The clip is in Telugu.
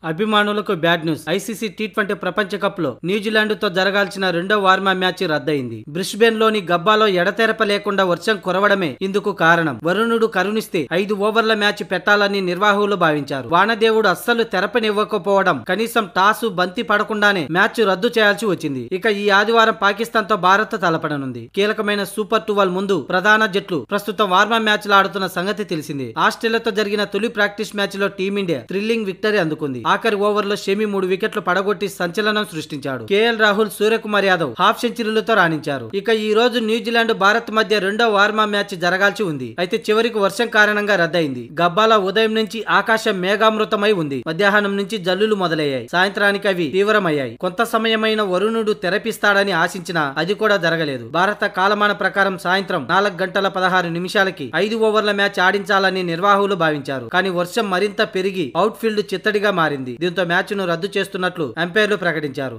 అభిమానులకు బ్యాడ్ న్యూస్. ఐసీసీ టీ20 ప్రపంచ కప్ లో న్యూజిలాండ్ తో జరగాల్సిన రెండో వార్మా మ్యాచ్ రద్దయింది. బ్రిస్బేన్ లోని గబ్బాలో ఎడతెరప లేకుండా వర్షం కురవడమే ఇందుకు కారణం. వరుణుడు కరుణిస్తే 5 ఓవర్ల మ్యాచ్ పెట్టాలని నిర్వాహకులు భావించారు. వానదేవుడు అస్సలు తెరపనివ్వకపోవడం, కనీసం టాసు బంతి పడకుండానే మ్యాచ్ రద్దు చేయాల్సి వచ్చింది. ఇక ఈ ఆదివారం పాకిస్తాన్ తో భారత్ తలపడనుంది. కీలకమైన సూపర్ 12 ముందు ప్రధాన జట్లు ప్రస్తుతం వార్మా మ్యాచ్ లు ఆడుతున్న సంగతి తెలిసిందే. ఆస్ట్రేలియాతో జరిగిన తొలి ప్రాక్టీస్ మ్యాచ్ లో టీమిండియా థ్రిల్లింగ్ విక్టరీ అందుకుంది. ఆఖరి ఓవర్లో షమి 3 వికెట్లు పడగొట్టి సంచలనం సృష్టించాడు. కేఎల్ రాహుల్, సూర్యకుమార్ యాదవ్ హాఫ్ సెంచరీలతో రాణించారు. ఇక ఈ రోజు న్యూజిలాండ్ భారత్ మధ్య రెండో వార్మా మ్యాచ్ జరగాల్సి ఉంది. అయితే చివరికి వర్షం కారణంగా రద్దయింది. గబ్బాల ఉదయం నుంచి ఆకాశం మేఘామృతమై ఉంది. మధ్యాహ్నం నుంచి జల్లులు మొదలయ్యాయి. సాయంత్రానికి అవి తీవ్రమయ్యాయి. కొంత సమయమైన వరుణుడు తెరపిస్తాడని ఆశించినా అది కూడా జరగలేదు. భారత కాలమాన ప్రకారం సాయంత్రం 4 గంటల 16 నిమిషాలకి 5 ఓవర్ల మ్యాచ్ ఆడించాలని నిర్వాహకులు భావించారు. కానీ వర్షం మరింత పెరిగి అవుట్ ఫీల్డ్ చిత్తడిగా మారింది. దీంతో మ్యాచ్ ను రద్దు చేస్తున్నట్లు అంపైర్లు ప్రకటించారు.